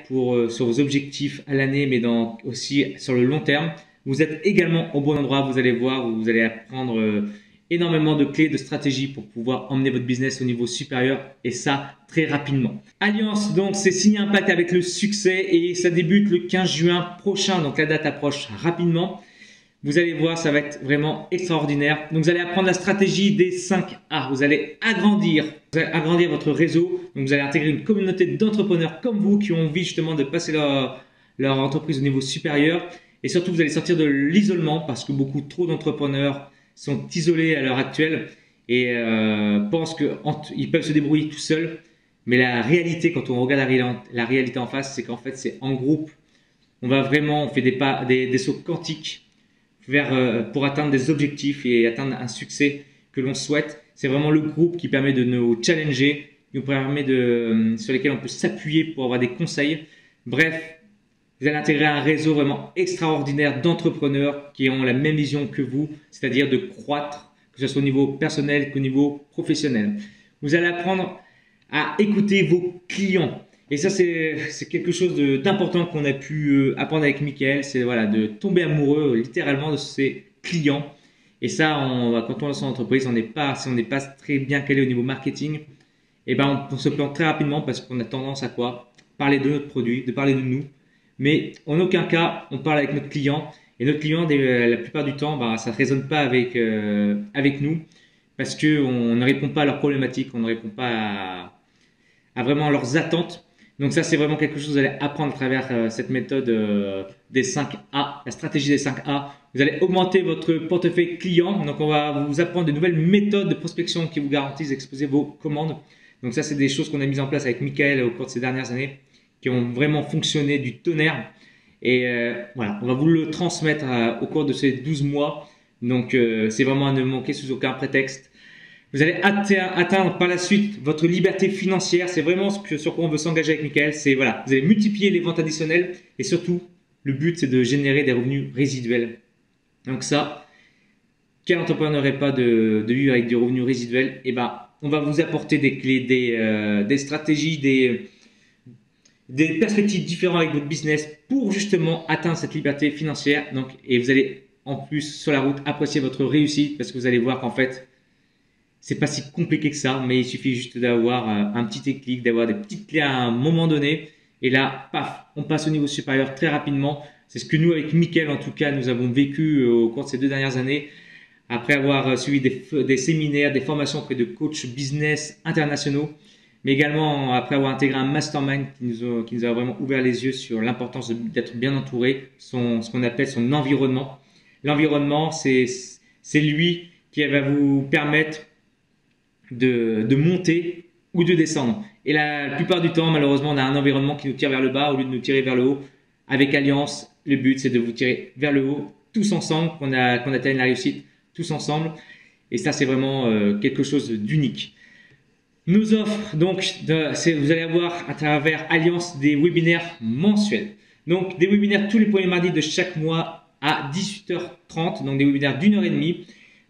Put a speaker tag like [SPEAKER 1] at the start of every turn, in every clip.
[SPEAKER 1] sur vos objectifs à l'année, mais aussi sur le long terme. Vous êtes également au bon endroit. Vous allez voir, vous allez apprendre énormément de clés, de stratégies pour pouvoir emmener votre business au niveau supérieur et ça très rapidement. Alliance, donc, c'est signer un pacte avec le succès et ça débute le 15 juin prochain. Donc, la date approche rapidement. Vous allez voir, ça va être vraiment extraordinaire. Donc, vous allez apprendre la stratégie des 5 A. Vous allez agrandir votre réseau. Donc, vous allez intégrer une communauté d'entrepreneurs comme vous qui ont envie justement de passer leur entreprise au niveau supérieur. Et surtout, vous allez sortir de l'isolement parce que beaucoup trop d'entrepreneurs sont isolés à l'heure actuelle et pensent qu'ils peuvent se débrouiller tout seuls. Mais la réalité, quand on regarde la réalité en face, c'est qu'en fait, c'est en groupe. On fait des sauts quantiques pour atteindre des objectifs et atteindre un succès que l'on souhaite. C'est vraiment le groupe qui permet de nous challenger, sur lesquels on peut s'appuyer pour avoir des conseils. Bref, vous allez intégrer un réseau vraiment extraordinaire d'entrepreneurs qui ont la même vision que vous, c'est-à-dire de croître, que ce soit au niveau personnel qu'au niveau professionnel. Vous allez apprendre à écouter vos clients. Et ça, c'est quelque chose d'important qu'on a pu apprendre avec Mickaël, c'est voilà, de tomber amoureux littéralement de ses clients. Et ça, quand on lance son entreprise, si on n'est pas très bien calé au niveau marketing, et ben on se plante très rapidement parce qu'on a tendance à quoi? Parler de notre produit, de parler de nous. Mais en aucun cas, on parle avec notre client. Et notre client, la plupart du temps, ça ne résonne pas avec nous parce qu'on ne répond pas à leurs problématiques, on ne répond pas à vraiment leurs attentes. Donc ça, c'est vraiment quelque chose que vous allez apprendre à travers cette méthode des 5 A, la stratégie des 5 A. Vous allez augmenter votre portefeuille client. Donc on va vous apprendre de nouvelles méthodes de prospection qui vous garantissent d'exposer vos commandes. Donc ça, c'est des choses qu'on a mises en place avec Mickaël au cours de ces dernières années, qui ont vraiment fonctionné du tonnerre. Et voilà, on va vous le transmettre au cours de ces 12 mois. Donc, c'est vraiment à ne manquer sous aucun prétexte. Vous allez atteindre par la suite votre liberté financière. C'est vraiment sur quoi on veut s'engager avec Mickaël. C'est voilà, vous allez multiplier les ventes additionnelles et surtout, le but, c'est de générer des revenus résiduels. Donc ça, quel entrepreneur n'aurait pas de vivre avec des revenus résiduels? Et ben, on va vous apporter des clés, des stratégies, des perspectives différentes avec votre business pour justement atteindre cette liberté financière. Donc, et vous allez en plus sur la route apprécier votre réussite parce que vous allez voir qu'en fait, c'est pas si compliqué que ça, mais il suffit juste d'avoir un petit déclic, d'avoir des petites clés à un moment donné. Et là, paf, on passe au niveau supérieur très rapidement. C'est ce que nous, avec Mickaël en tout cas, nous avons vécu au cours de ces 2 dernières années. Après avoir suivi des séminaires, des formations auprès de coachs business internationaux, mais également après avoir intégré un mastermind qui nous a vraiment ouvert les yeux sur l'importance d'être bien entouré, ce qu'on appelle son environnement. L'environnement, c'est lui qui va vous permettre de monter ou de descendre. Et la plupart du temps, malheureusement, on a un environnement qui nous tire vers le bas au lieu de nous tirer vers le haut. Avec Alliance, le but, c'est de vous tirer vers le haut, tous ensemble, qu'on atteigne la réussite, tous ensemble. Et ça, c'est vraiment quelque chose d'unique. Nos offres, donc, vous allez avoir à travers Alliance des webinaires mensuels. Donc, des webinaires tous les premiers mardis de chaque mois à 18h30, donc des webinaires d'1h30.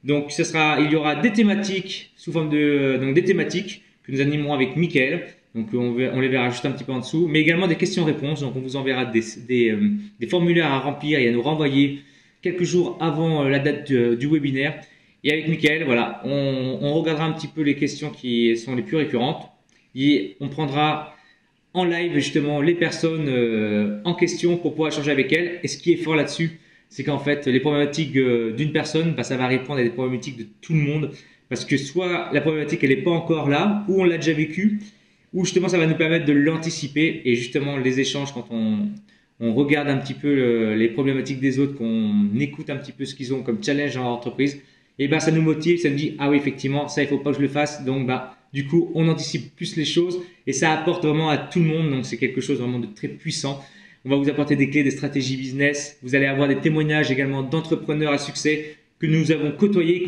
[SPEAKER 1] Donc, il y aura des thématiques sous forme des thématiques que nous animerons avec Mickaël. Donc, on les verra juste un petit peu en dessous, mais également des questions-réponses. Donc, on vous enverra des formulaires à remplir et à nous renvoyer quelques jours avant la date du webinaire. Et avec Mickaël, voilà, on regardera un petit peu les questions qui sont les plus récurrentes et on prendra en live justement les personnes en question pour pouvoir échanger avec elles. Et ce qui est fort là-dessus, c'est qu'en fait, les problématiques d'une personne, ça va répondre à des problématiques de tout le monde parce que soit la problématique, elle n'est pas encore là, ou on l'a déjà vécue, ou justement, ça va nous permettre de l'anticiper et justement les échanges quand on regarde un petit peu les problématiques des autres, qu'on écoute un petit peu ce qu'ils ont comme challenge dans leur entreprise. Et ben ça nous motive, ça nous dit ah oui effectivement ça il faut pas que je le fasse, donc du coup on anticipe plus les choses et ça apporte vraiment à tout le monde, donc c'est quelque chose vraiment de très puissant. On va vous apporter des clés, des stratégies business, vous allez avoir des témoignages également d'entrepreneurs à succès que nous avons côtoyés,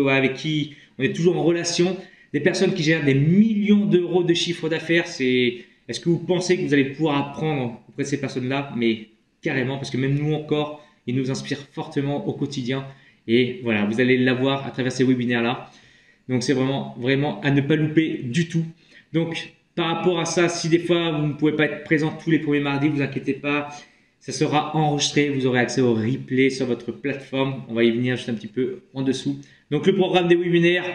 [SPEAKER 1] avec qui on est toujours en relation, des personnes qui gèrent des millions d'euros de chiffre d'affaires. Est-ce que vous pensez que vous allez pouvoir apprendre auprès de ces personnes-là? Mais carrément, parce que même nous encore, ils nous inspirent fortement au quotidien. Et voilà, vous allez l'avoir à travers ces webinaires-là. Donc, c'est vraiment à ne pas louper du tout. Donc, Par rapport à ça, si des fois vous ne pouvez pas être présent tous les premiers mardis, vous inquiétez pas, ça sera enregistré, vous aurez accès au replay sur votre plateforme. On va y venir juste un petit peu en dessous. Donc le programme des webinaires,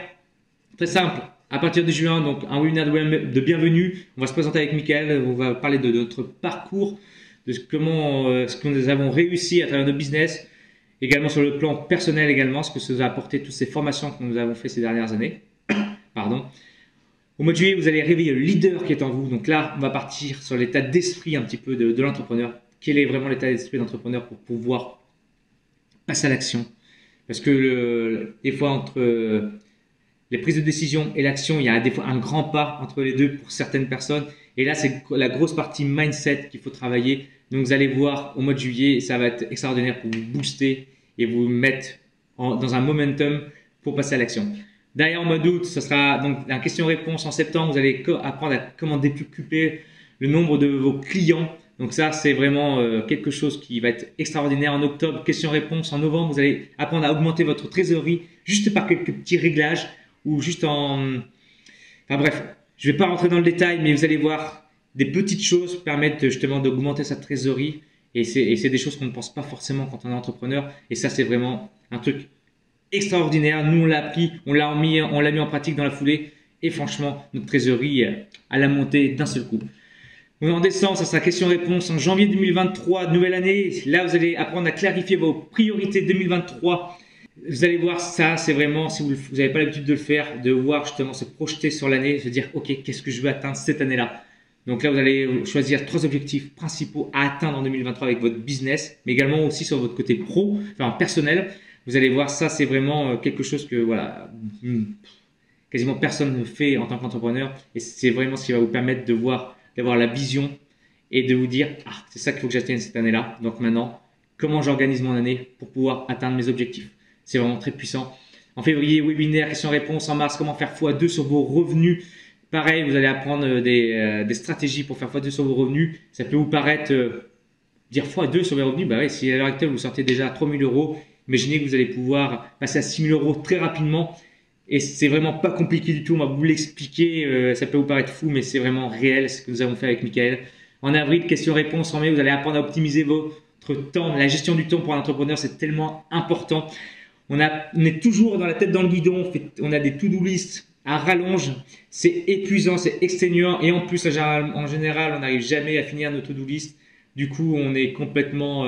[SPEAKER 1] très simple. À partir de juin, donc un webinaire de bienvenue. On va se présenter avec Michael, on va parler de notre parcours, de comment ce que nous avons réussi à travers notre business, également sur le plan personnel également, ce que ça nous a apporté toutes ces formations que nous avons fait ces dernières années. Pardon. Au mois de juillet, vous allez réveiller le leader qui est en vous. Donc là, on va partir sur l'état d'esprit un petit peu de l'entrepreneur. Quel est vraiment l'état d'esprit d'entrepreneur pour pouvoir passer à l'action? Parce que des fois, entre les prises de décision et l'action, il y a des fois un grand pas entre les deux pour certaines personnes. Et là, c'est la grosse partie mindset qu'il faut travailler. Donc, vous allez voir au mois de juillet, ça va être extraordinaire pour vous booster et vous mettre dans un momentum pour passer à l'action. Derrière, au mois d'août, ce sera donc la question-réponse. En septembre, vous allez apprendre à comment décupler le nombre de vos clients. Donc ça, c'est vraiment quelque chose qui va être extraordinaire. En octobre, question-réponse. En novembre, vous allez apprendre à augmenter votre trésorerie juste par quelques petits réglages ou juste en… Enfin bref, je ne vais pas rentrer dans le détail, mais vous allez voir, des petites choses permettent justement d'augmenter sa trésorerie. Et c'est des choses qu'on ne pense pas forcément quand on est entrepreneur. Et ça, c'est vraiment un truc extraordinaire. Nous, on l'a appris, on l'a mis en pratique dans la foulée. Et franchement, notre trésorerie a la montée d'un seul coup. Donc, en décembre, ça sera question-réponse. En janvier 2023, nouvelle année, là, vous allez apprendre à clarifier vos priorités 2023. Vous allez voir, ça, c'est vraiment, si vous n'avez pas l'habitude de le faire, de voir justement se projeter sur l'année, se dire, OK, qu'est-ce que je veux atteindre cette année-là? Donc là, vous allez choisir 3 objectifs principaux à atteindre en 2023 avec votre business, mais également aussi sur votre côté pro, enfin personnel. Vous allez voir, ça, c'est vraiment quelque chose que, voilà, quasiment personne ne fait en tant qu'entrepreneur. Et c'est vraiment ce qui va vous permettre d'avoir la vision et de vous dire, ah, c'est ça qu'il faut que j'atteigne cette année-là. Donc maintenant, comment j'organise mon année pour pouvoir atteindre mes objectifs? C'est vraiment très puissant. En février, webinaire, questions-réponses. En mars, comment faire x2 sur vos revenus. Pareil, vous allez apprendre des stratégies pour faire x2 sur vos revenus. Ça peut vous paraître dire x2 sur vos revenus. Bah oui, si à l'heure actuelle, vous sortez déjà à 3 000 €, imaginez que vous allez pouvoir passer à 6 000 € très rapidement. Et c'est vraiment pas compliqué du tout. On va vous l'expliquer. Ça peut vous paraître fou, mais c'est vraiment réel ce que nous avons fait avec Michael. En avril, questions-réponses. En mai, vous allez apprendre à optimiser votre temps. La gestion du temps pour un entrepreneur, c'est tellement important. On est toujours dans la tête dans le guidon. On a des to-do list à rallonge. C'est épuisant, c'est exténuant. Et en plus, en général, on n'arrive jamais à finir nos to-do list. Du coup, on est complètement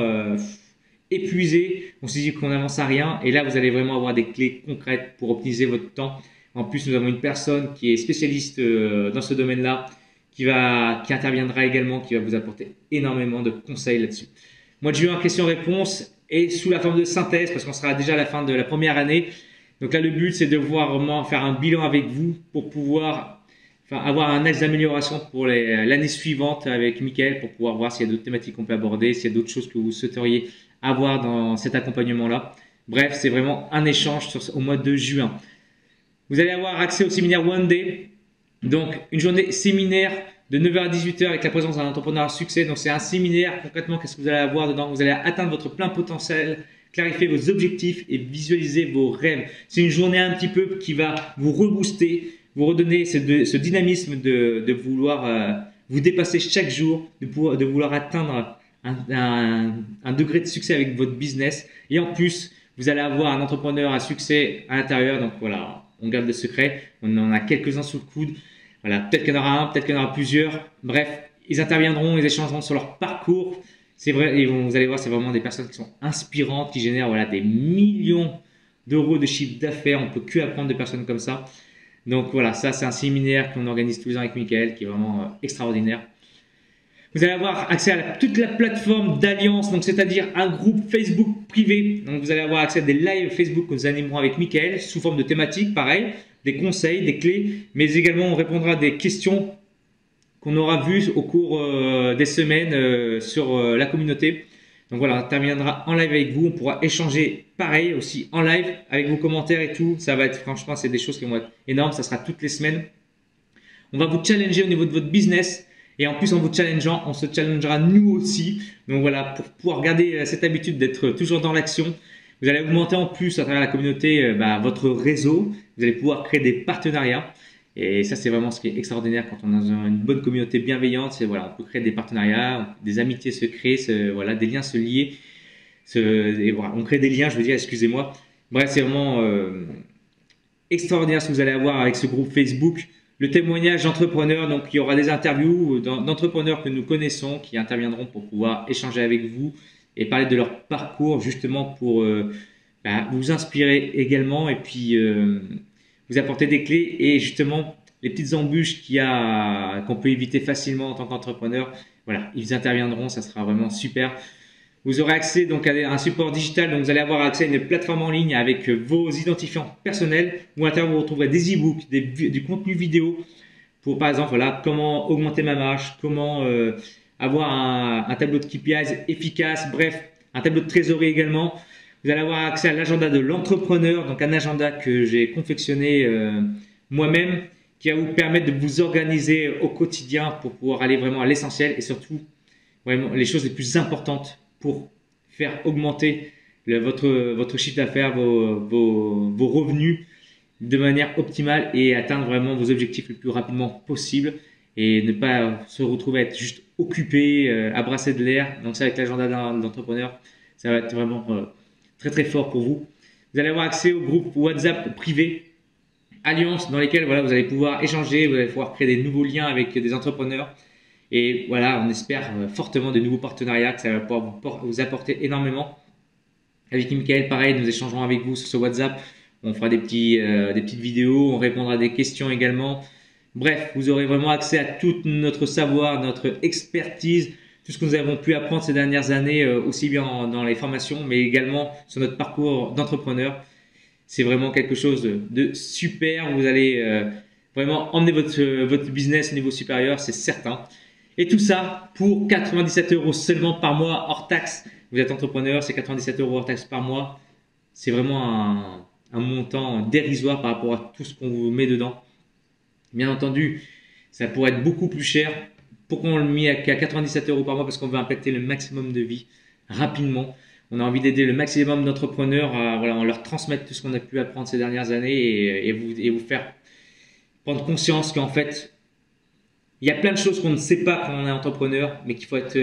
[SPEAKER 1] épuisé. On se dit qu'on n'avance à rien. Et là, vous allez vraiment avoir des clés concrètes pour optimiser votre temps. En plus, nous avons une personne qui est spécialiste dans ce domaine-là, qui interviendra également, qui va vous apporter énormément de conseils là-dessus. Mois de juin, questions-réponses et sous la forme de synthèse, parce qu'on sera déjà à la fin de la première année. Donc là, le but, c'est de vraiment faire un bilan avec vous pour pouvoir avoir un axe d'amélioration pour l'année suivante avec Michael, pour pouvoir voir s'il y a d'autres thématiques qu'on peut aborder, s'il y a d'autres choses que vous souhaiteriez avoir dans cet accompagnement-là. Bref, c'est vraiment un échange au mois de juin. Vous allez avoir accès au séminaire One Day. Donc, une journée séminaire de 9 h à 18 h avec la présence d'un entrepreneur à succès. Donc, c'est un séminaire. Concrètement, qu'est-ce que vous allez avoir dedans? Vous allez atteindre votre plein potentiel, clarifier vos objectifs et visualiser vos rêves. C'est une journée un petit peu qui va vous rebooster, vous redonner ce dynamisme de vouloir vous dépasser chaque jour, de vouloir atteindre un degré de succès avec votre business. Et en plus, vous allez avoir un entrepreneur à succès à l'intérieur. Donc voilà, on garde le secret. On en a quelques-uns sous le coude. Voilà, peut-être qu'il y en aura un, peut-être qu'il y en aura plusieurs. Bref, ils interviendront, ils échangeront sur leur parcours. C'est vrai, et vous allez voir, c'est vraiment des personnes qui sont inspirantes, qui génèrent voilà, des millions d'euros de chiffre d'affaires. On ne peut que apprendre de personnes comme ça. Donc voilà, ça c'est un séminaire qu'on organise tous les ans avec Michael, qui est vraiment extraordinaire. Vous allez avoir accès à toute la plateforme d'Alliance, donc c'est-à-dire un groupe Facebook privé. Donc vous allez avoir accès à des lives Facebook que nous animerons avec Michael sous forme de thématiques, pareil, des conseils, des clés, mais également on répondra à des questions qu'on aura vues au cours des semaines sur la communauté. Donc voilà, on interviendra en live avec vous, on pourra échanger pareil aussi en live avec vos commentaires et tout. Ça va être, franchement, c'est des choses qui vont être énormes, ça sera toutes les semaines. On va vous challenger au niveau de votre business. Et en plus, en vous challengeant, on se challengera nous aussi. Donc voilà, pour pouvoir garder cette habitude d'être toujours dans l'action, vous allez augmenter en plus à travers la communauté votre réseau. Vous allez pouvoir créer des partenariats. Et ça, c'est vraiment ce qui est extraordinaire quand on est dans une bonne communauté bienveillante. C'est voilà, on peut créer des partenariats, des amitiés se créent, voilà, des liens se lier. Et voilà, on crée des liens, je veux dire, excusez-moi. Bref, c'est vraiment extraordinaire ce que vous allez avoir avec ce groupe Facebook. Le témoignage d'entrepreneurs, donc il y aura des interviews d'entrepreneurs que nous connaissons qui interviendront pour pouvoir échanger avec vous et parler de leur parcours justement pour vous inspirer également et puis vous apporter des clés et justement les petites embûches qu'on peut éviter facilement en tant qu'entrepreneur. Voilà, ils interviendront, ça sera vraiment super. Vous aurez accès donc à un support digital, donc vous allez avoir accès à une plateforme en ligne avec vos identifiants personnels où à l'intérieur vous retrouverez des e-books, du contenu vidéo pour par exemple voilà comment augmenter ma marge, comment avoir un tableau de KPIs efficace, bref un tableau de trésorerie également. Vous allez avoir accès à l'agenda de l'entrepreneur, donc un agenda que j'ai confectionné moi-même qui va vous permettre de vous organiser au quotidien pour pouvoir aller vraiment à l'essentiel et surtout vraiment les choses les plus importantes pour faire augmenter votre chiffre d'affaires, vos revenus de manière optimale et atteindre vraiment vos objectifs le plus rapidement possible et ne pas se retrouver à être juste occupé, à brasser de l'air. Donc ça avec l'agenda d'entrepreneur, ça va être vraiment très très fort pour vous. Vous allez avoir accès au groupe WhatsApp privé Alliance dans lesquels voilà, vous allez pouvoir échanger, vous allez pouvoir créer des nouveaux liens avec des entrepreneurs. Et voilà, on espère fortement de nouveaux partenariats, que ça va pouvoir vous apporter énormément. Avec Michael, pareil, nous échangerons avec vous sur ce WhatsApp. On fera des petites vidéos, on répondra à des questions également. Bref, vous aurez vraiment accès à tout notre savoir, notre expertise, tout ce que nous avons pu apprendre ces dernières années, aussi bien dans les formations, mais également sur notre parcours d'entrepreneur. C'est vraiment quelque chose de super. Vous allez vraiment emmener votre business au niveau supérieur, c'est certain. Et tout ça pour 97 € seulement par mois hors taxe. Vous êtes entrepreneur, c'est 97 € hors taxe par mois. C'est vraiment un montant dérisoire par rapport à tout ce qu'on vous met dedans. Bien entendu, ça pourrait être beaucoup plus cher. Pourquoi on le met à 97 € par mois? Parce qu'on veut impacter le maximum de vie rapidement. On a envie d'aider le maximum d'entrepreneurs à on leur transmettre tout ce qu'on a pu apprendre ces dernières années et vous faire prendre conscience qu'en fait, il y a plein de choses qu'on ne sait pas quand on est entrepreneur, mais qu'il faut être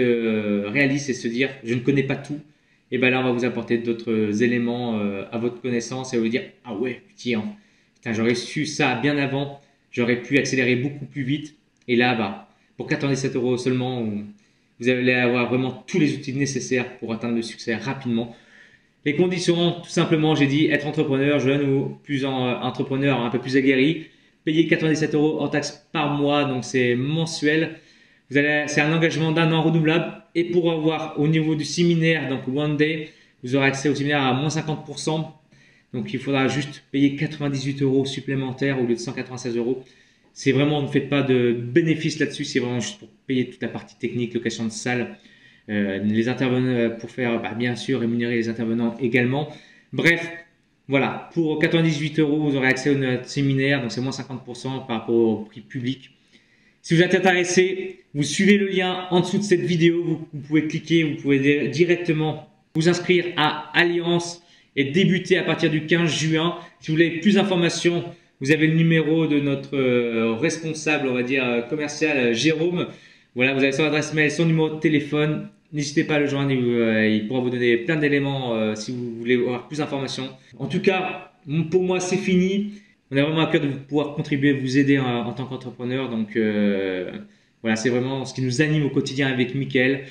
[SPEAKER 1] réaliste et se dire je ne connais pas tout. Et bien là, on va vous apporter d'autres éléments à votre connaissance et vous dire ah ouais, putain, j'aurais su ça bien avant, j'aurais pu accélérer beaucoup plus vite. Et là, pour 97 € seulement, vous allez avoir vraiment tous les outils nécessaires pour atteindre le succès rapidement. Les conditions, tout simplement, j'ai dit être entrepreneur, jeune ou plus entrepreneur, un peu plus aguerri. Payer 97 € hors taxe par mois, donc c'est mensuel. C'est un engagement d'1 an renouvelable. Et pour avoir au niveau du séminaire, donc One Day, vous aurez accès au séminaire à moins 50%. Donc il faudra juste payer 98 € supplémentaires au lieu de 196 €. C'est vraiment, ne faites pas de bénéfices là-dessus, c'est vraiment juste pour payer toute la partie technique, location de salle, les intervenants pour faire, bien sûr, rémunérer les intervenants également. Bref. Voilà, pour 98 €, vous aurez accès à notre séminaire, donc c'est moins 50% par rapport au prix public. Si vous êtes intéressé, vous suivez le lien en dessous de cette vidéo, vous pouvez cliquer, vous pouvez directement vous inscrire à Alliance et débuter à partir du 15 juin. Si vous voulez plus d'informations, vous avez le numéro de notre responsable, on va dire commercial, Jérôme. Voilà, vous avez son adresse mail, son numéro de téléphone. N'hésitez pas à le joindre, il pourra vous donner plein d'éléments si vous voulez avoir plus d'informations. En tout cas, pour moi, c'est fini. On a vraiment à cœur de pouvoir contribuer, vous aider en tant qu'entrepreneur. Donc voilà, c'est vraiment ce qui nous anime au quotidien avec Michael.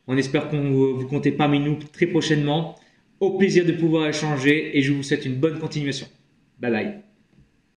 [SPEAKER 1] On espère qu'on vous comptez parmi nous très prochainement. Au plaisir de pouvoir échanger et je vous souhaite une bonne continuation. Bye bye.